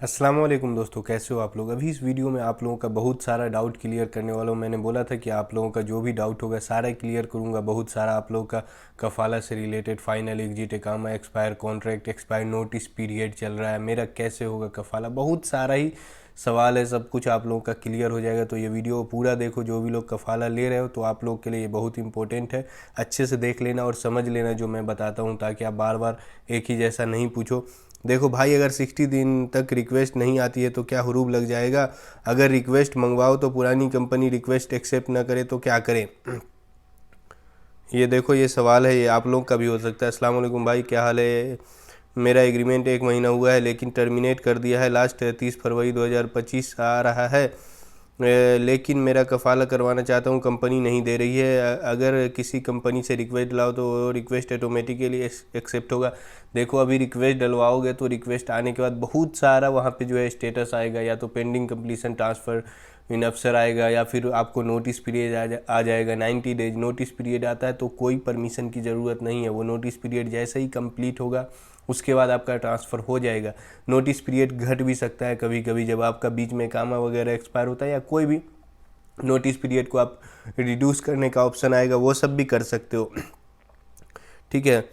अस्सलाम वालेकुम दोस्तों, कैसे हो आप लोग। अभी इस वीडियो में आप लोगों का बहुत सारा डाउट क्लियर करने वाला हूँ। मैंने बोला था कि आप लोगों का जो भी डाउट होगा सारा क्लियर करूँगा। बहुत सारा आप लोगों का कफाला से रिलेटेड, फाइनल एग्जिट, इकामा expire, contract expire, notice period चल रहा है, मेरा कैसे होगा कफाला, बहुत सारा ही सवाल है। सब कुछ आप लोगों का क्लियर हो जाएगा। तो ये वीडियो पूरा देखो। जो भी लोग कफाला ले रहे हो तो आप लोग के लिए ये बहुत इंपॉर्टेंट है। अच्छे से देख लेना और समझ लेना जो मैं बताता हूँ, ताकि आप बार बार एक ही जैसा नहीं पूछो। देखो भाई, अगर 60 दिन तक रिक्वेस्ट नहीं आती है तो क्या हुरूब लग जाएगा। अगर रिक्वेस्ट मंगवाओ तो पुरानी कंपनी रिक्वेस्ट एक्सेप्ट ना करे तो क्या करें। ये देखो, ये सवाल है, ये आप लोग का भी हो सकता है। अस्सलाम वालेकुम भाई, क्या हाल है। मेरा एग्रीमेंट 1 महीना हुआ है लेकिन टर्मिनेट कर दिया है। लास्ट 30 फरवरी 2025 आ रहा है। लेकिन मेरा कफाला करवाना चाहता हूँ, कंपनी नहीं दे रही है। अगर किसी कंपनी से रिक्वेस्ट लाओ तो रिक्वेस्ट ऑटोमेटिकली एक्सेप्ट होगा। देखो, अभी रिक्वेस्ट डलवाओगे तो रिक्वेस्ट आने के बाद बहुत सारा वहाँ पे जो है स्टेटस आएगा, या तो पेंडिंग कंप्लीशन ट्रांसफ़र इन अफसर आएगा, या फिर आपको नोटिस पीरियड आ जाएगा। 90 डेज नोटिस पीरियड आता है तो कोई परमिशन की ज़रूरत नहीं है। वो नोटिस पीरियड जैसे ही कंप्लीट होगा उसके बाद आपका ट्रांसफ़र हो जाएगा। नोटिस पीरियड घट भी सकता है कभी कभी, जब आपका बीच में कामा वगैरह एक्सपायर होता है, या कोई भी नोटिस पीरियड को आप रिड्यूस करने का ऑप्शन आएगा, वो सब भी कर सकते हो। ठीक है,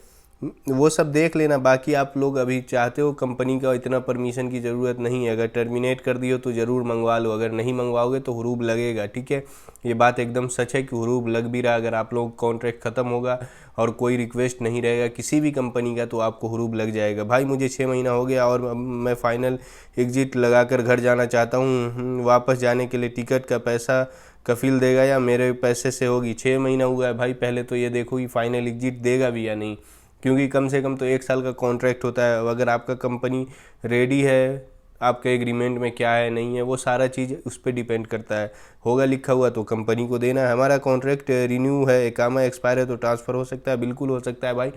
वो सब देख लेना। बाकी आप लोग अभी चाहते हो, कंपनी का इतना परमिशन की ज़रूरत नहीं है। अगर टर्मिनेट कर दियो तो ज़रूर मंगवा लो, अगर नहीं मंगवाओगे तो हुरूब लगेगा। ठीक है, ये बात एकदम सच है कि हुरूब लग भी रहा। अगर आप लोग कॉन्ट्रैक्ट ख़त्म होगा और कोई रिक्वेस्ट नहीं रहेगा किसी भी कंपनी का तो आपको हुरूब लग जाएगा। भाई मुझे 6 महीना हो गया और मैं फ़ाइनल एग्जिट लगा कर घर जाना चाहता हूँ। वापस जाने के लिए टिकट का पैसा कफील देगा या मेरे पैसे से होगी। 6 महीना हुआ है भाई, पहले तो ये देखो कि फ़ाइनल एग्जिट देगा भी या नहीं, क्योंकि कम से कम तो 1 साल का कॉन्ट्रैक्ट होता है। अगर आपका कंपनी रेडी है, आपके एग्रीमेंट में क्या है नहीं है, वो सारा चीज़ उस पर डिपेंड करता है। होगा लिखा हुआ तो कंपनी को देना है। हमारा कॉन्ट्रैक्ट रिन्यू है, इकामा एक्सपायर है तो ट्रांसफ़र हो सकता है, बिल्कुल हो सकता है भाई।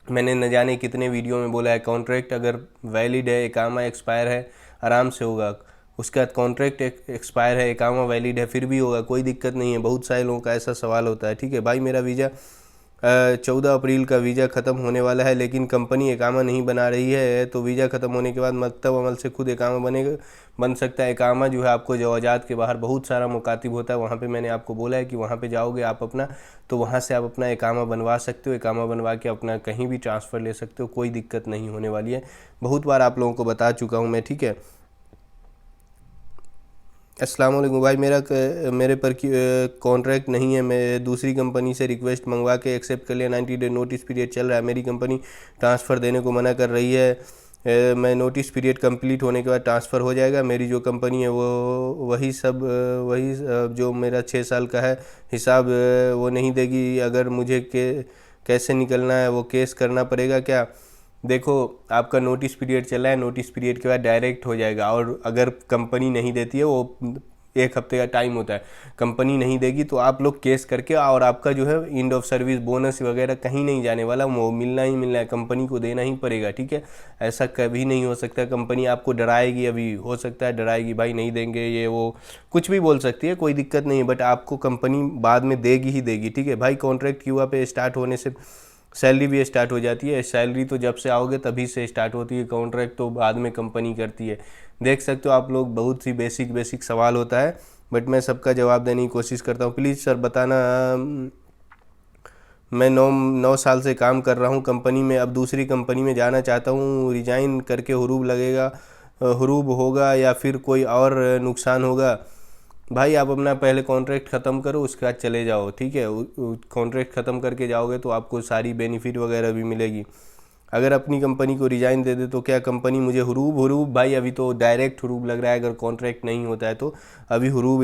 मैंने न जाने कितने वीडियो में बोला है, कॉन्ट्रैक्ट अगर वैलिड है, इकामा एक्सपायर है, आराम से होगा। उसका कॉन्ट्रैक्ट एक्सपायर है, इकामा वैलिड है, फिर भी होगा, कोई दिक्कत नहीं है। बहुत सारे लोगों का ऐसा सवाल होता है। ठीक है भाई, मेरा वीज़ा 14 अप्रैल का वीज़ा ख़त्म होने वाला है, लेकिन कंपनी इकामा नहीं बना रही है। तो वीज़ा ख़त्म होने के बाद मकतब अमल से खुद इकामा बन सकता है। इकामा जो है आपको जवाजात के बाहर बहुत सारा मुकातिब होता है, वहाँ पे मैंने आपको बोला है कि वहाँ पे जाओगे आप अपना, तो वहाँ से आप अपना इकामा बनवा सकते हो। इकामा बनवा के अपना कहीं भी ट्रांसफ़र ले सकते हो, कोई दिक्कत नहीं होने वाली है। बहुत बार आप लोगों को बता चुका हूँ मैं। ठीक है, अस्सलाम वालेकुम भाई, मेरे पर कॉन्ट्रैक्ट नहीं है। मैं दूसरी कंपनी से रिक्वेस्ट मंगवा के एक्सेप्ट कर लिया। 90 डे नोटिस पीरियड चल रहा है। मेरी कंपनी ट्रांसफ़र देने को मना कर रही है। मैं नोटिस पीरियड कंप्लीट होने के बाद ट्रांसफ़र हो जाएगा। मेरी जो कंपनी है वो जो मेरा 6 साल का है हिसाब वो नहीं देगी। अगर मुझे कैसे निकलना है, वो केस करना पड़ेगा क्या। देखो, आपका नोटिस पीरियड चला है, नोटिस पीरियड के बाद डायरेक्ट हो जाएगा। और अगर कंपनी नहीं देती है, वो 1 हफ्ते का टाइम होता है, कंपनी नहीं देगी तो आप लोग केस करके, और आपका जो है एंड ऑफ सर्विस बोनस वगैरह कहीं नहीं जाने वाला, वो मिलना ही मिलना है, कंपनी को देना ही पड़ेगा। ठीक है, ऐसा कभी नहीं हो सकता कंपनी आपको डराएगी। अभी हो सकता है डराएगी, भाई नहीं देंगे, ये वो कुछ भी बोल सकती है, कोई दिक्कत नहीं है, बट आपको कंपनी बाद में देगी ही देगी। ठीक है भाई, कॉन्ट्रैक्ट क्यूआ पे स्टार्ट होने से सैलरी भी स्टार्ट हो जाती है। सैलरी तो जब से आओगे तभी से स्टार्ट होती है, कॉन्ट्रैक्ट तो बाद में कंपनी करती है। देख सकते हो आप लोग, बहुत सी बेसिक बेसिक सवाल होता है, बट मैं सबका जवाब देने की कोशिश करता हूँ। प्लीज़ सर बताना। मैं 9 साल से काम कर रहा हूँ कंपनी में, अब दूसरी कंपनी में जाना चाहता हूँ। रिजाइन करके हुरूब लगेगा, हुरूब होगा या फिर कोई और नुकसान होगा। भाई आप अपना पहले कॉन्ट्रैक्ट ख़त्म करो, उसके बाद चले जाओ। ठीक है, कॉन्ट्रैक्ट ख़त्म करके जाओगे तो आपको सारी बेनिफिट वगैरह भी मिलेगी। अगर अपनी कंपनी को रिजाइन दे दे तो क्या कंपनी मुझे हुरूब भाई, अभी तो डायरेक्ट हुरूब लग रहा है। अगर कॉन्ट्रैक्ट नहीं होता है तो अभी हुरूब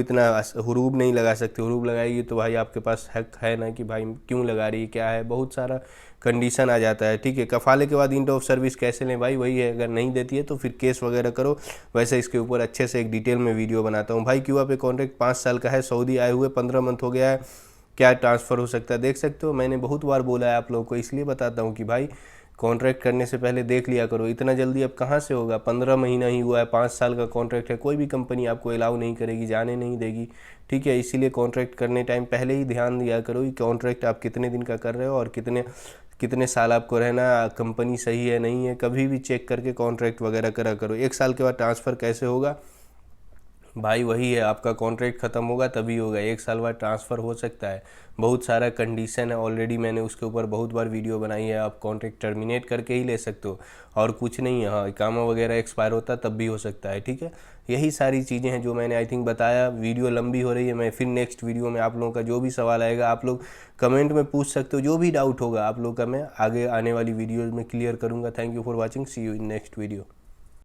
नहीं लगा सकते। हुरूब लगाएगी तो भाई आपके पास हक है ना कि भाई क्यों लगा रही है, क्या है, बहुत सारा कंडीशन आ जाता है। ठीक है, कफाले के बाद एंड ऑफ सर्विस कैसे लें भाई, वही है, अगर नहीं देती है तो फिर केस वगैरह करो। वैसे इसके ऊपर अच्छे से एक डिटेल में वीडियो बनाता हूँ भाई। क्यूआ पे कॉन्ट्रैक्ट 5 साल का है, सऊदी आए हुए 15 मंथ हो गया है, क्या ट्रांसफ़र हो सकता है। देख सकते हो, मैंने बहुत बार बोला है आप लोगों को, इसलिए बताता हूँ कि भाई कॉन्ट्रैक्ट करने से पहले देख लिया करो। इतना जल्दी अब कहाँ से होगा, 15 महीना ही हुआ है, 5 साल का कॉन्ट्रैक्ट है, कोई भी कंपनी आपको अलाउ नहीं करेगी, जाने नहीं देगी। ठीक है, इसीलिए कॉन्ट्रैक्ट करने टाइम पहले ही ध्यान दिया करो कि कॉन्ट्रैक्ट आप कितने दिन का कर रहे हो और कितने साल आपको रहना, कंपनी सही है नहीं है, कभी भी चेक करके कॉन्ट्रैक्ट वगैरह करा करो। 1 साल के बाद ट्रांसफ़र कैसे होगा भाई, वही है, आपका कॉन्ट्रैक्ट ख़त्म होगा तभी होगा। 1 साल बाद ट्रांसफ़र हो सकता है, बहुत सारा कंडीशन है, ऑलरेडी मैंने उसके ऊपर बहुत बार वीडियो बनाई है। आप कॉन्ट्रैक्ट टर्मिनेट करके ही ले सकते हो और कुछ नहीं है। हाँ, इकामा वगैरह एक्सपायर होता तब भी हो सकता है, ठीक है। यही सारी चीज़ें हैं जो मैंने आई थिंक बताया। वीडियो लंबी हो रही है, मैं फिर नेक्स्ट वीडियो में आप लोगों का जो भी सवाल आएगा आप लोग कमेंट में पूछ सकते हो। जो भी डाउट होगा आप लोग का मैं आगे आने वाली वीडियोज़ में क्लियर करूँगा। Thank you for watching, see you in next video.